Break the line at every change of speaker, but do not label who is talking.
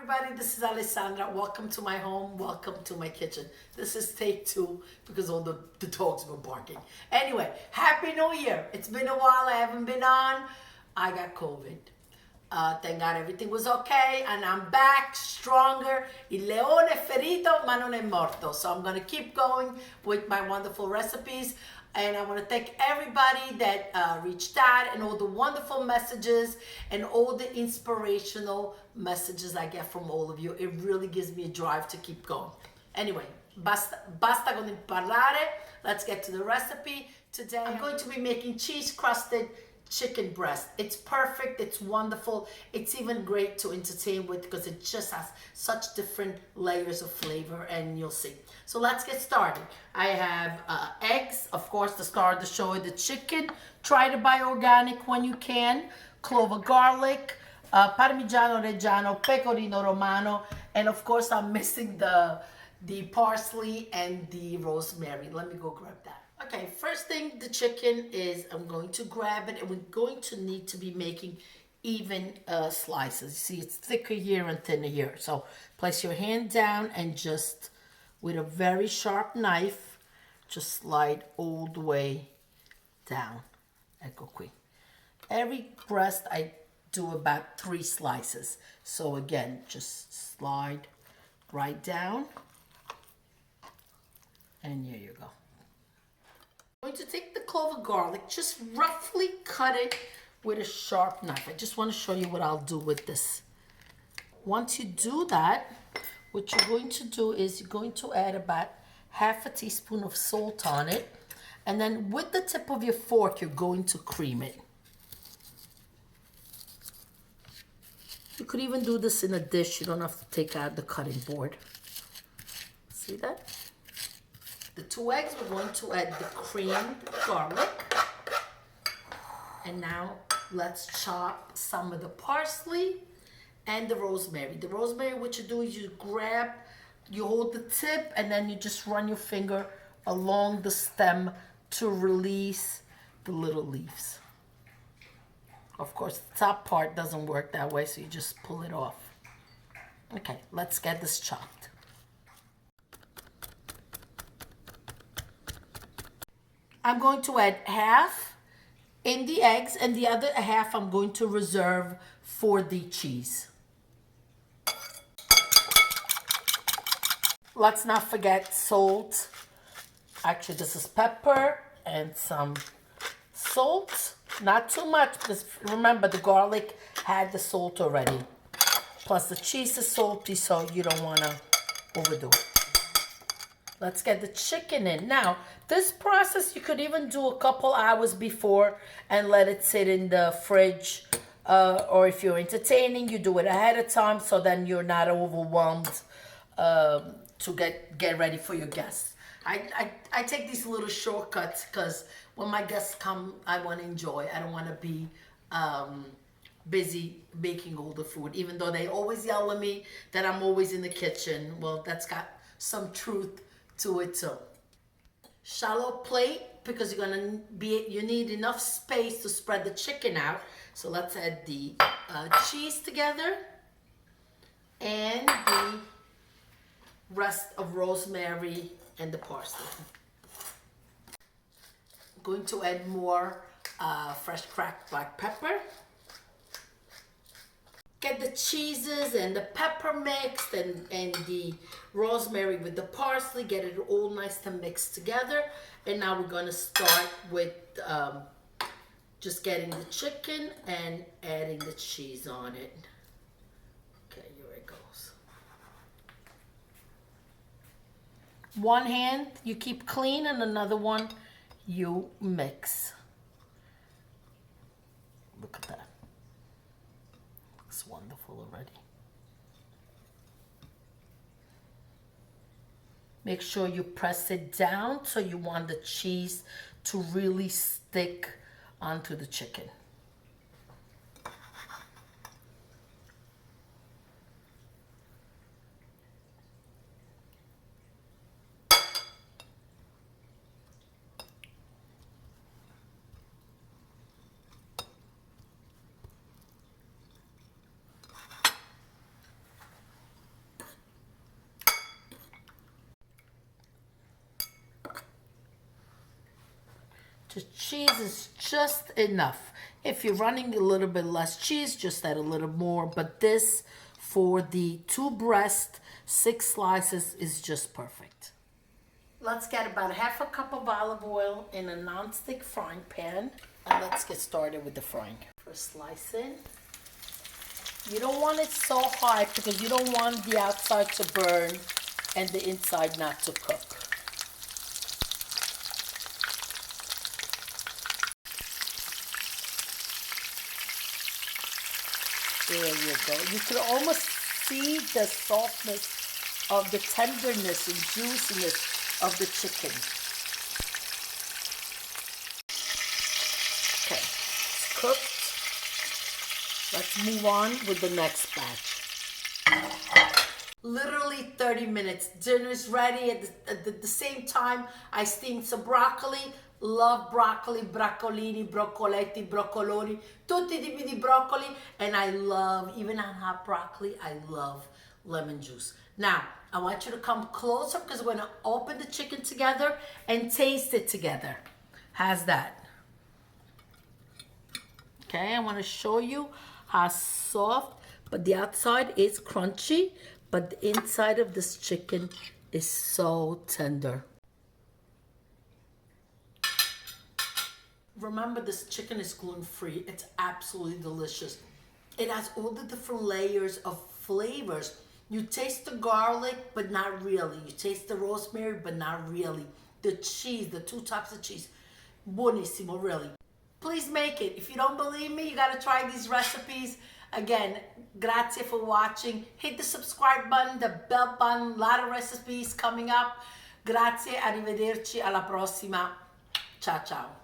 everybody, this is Alessandra. Welcome to my home. Welcome to my kitchen. This is take 2 because all the dogs were barking. Anyway, Happy New Year. It's been a while. I haven't been on. I got COVID. Thank God everything was okay and I'm back stronger. Il leone è ferito ma non è morto. So I'm going to keep going with my wonderful recipes. And I want to thank everybody that reached out and all the wonderful messages and all the inspirational messages I get from all of you. It really gives me a drive to keep going. Anyway, basta con il parlare. Let's get to the recipe. Today I'm going to be making cheese crusted chicken breast. It's perfect, it's wonderful, it's even great to entertain with because it just has such different layers of flavor, and you'll see. So let's get started. I have eggs, of course, to start the show with the chicken. Try to buy organic when you can. Clove of garlic, Parmigiano Reggiano, Pecorino Romano, and of course I'm missing the parsley and the rosemary. Let me go grab that. Okay, first thing, the chicken is, I'm going to grab it, and we're going to need to be making even slices. See, it's thicker here and thinner here. So place your hand down and just, with a very sharp knife, just slide all the way down. Ecco qui. Every breast I do about 3 slices. So again, just slide right down. And here you go. I'm going to take the clove of garlic, just roughly cut it with a sharp knife. I just want to show you what I'll do with this. Once you do that, what you're going to do is you're going to add about half a teaspoon of salt on it. And then with the tip of your fork, you're going to cream it. You could even do this in a dish. You don't have to take out the cutting board. See that? The 2 eggs, we're going to add the creamed garlic. And now let's chop some of the parsley and the rosemary. The rosemary, what you do is you hold the tip, and then you just run your finger along the stem to release the little leaves. Of course, the top part doesn't work that way, so you just pull it off. Okay, let's get this chopped. I'm going to add half in the eggs, and the other half I'm going to reserve for the cheese. Let's not forget salt. Actually, this is pepper and some salt. Not too much, because remember the garlic had the salt already. Plus the cheese is salty, so you don't want to overdo it. Let's get the chicken in. Now, this process you could even do a couple hours before and let it sit in the fridge. Or if you're entertaining, you do it ahead of time so then you're not overwhelmed to get ready for your guests. I take these little shortcuts because when my guests come, I want to enjoy. I don't want to be busy making all the food, even though they always yell at me that I'm always in the kitchen. Well, that's got some truth to it too. Shallow plate, because you need enough space to spread the chicken out. So let's add the cheese together and the rest of rosemary and the parsley. I'm going to add more fresh cracked black pepper. Get the cheeses and the pepper mixed and the rosemary with the parsley. Get it all nice and mixed together. And now we're going to start with just getting the chicken and adding the cheese on it. Okay, here it goes. One hand you keep clean and another one you mix. Look at that. Looks wonderful already. Make sure you press it down, so you want the cheese to really stick onto the chicken. cheese is just enough. If you're running a little bit less cheese, just add a little more. But this, for the 2 breast, 6 slices, is just perfect. Let's get about half a cup of olive oil in a non-stick frying pan. And let's get started with the frying. First slice in. You don't want it so high because you don't want the outside to burn and the inside not to cook. There you go. You can almost see the softness of the tenderness and juiciness of the chicken. Okay, it's cooked. Let's move on with the next batch. Literally 30 minutes. Dinner's ready. At the same time, I steamed some broccoli. Love broccoli, broccolini, broccoletti, broccoloni, tutti i tipi di broccoli. And I love, even on hot broccoli, I love lemon juice. Now, I want you to come closer because we're going to open the chicken together and taste it together. How's that? Okay, I want to show you how soft, but the outside is crunchy, but the inside of this chicken is so tender. Remember, this chicken is gluten-free. It's absolutely delicious. It has all the different layers of flavors. You taste the garlic, but not really. You taste the rosemary, but not really. The cheese, the 2 types of cheese. Buonissimo, really. Please make it. If you don't believe me, you got to try these recipes. Again, grazie for watching. Hit the subscribe button, the bell button. A lot of recipes coming up. Grazie, arrivederci, alla prossima. Ciao, ciao.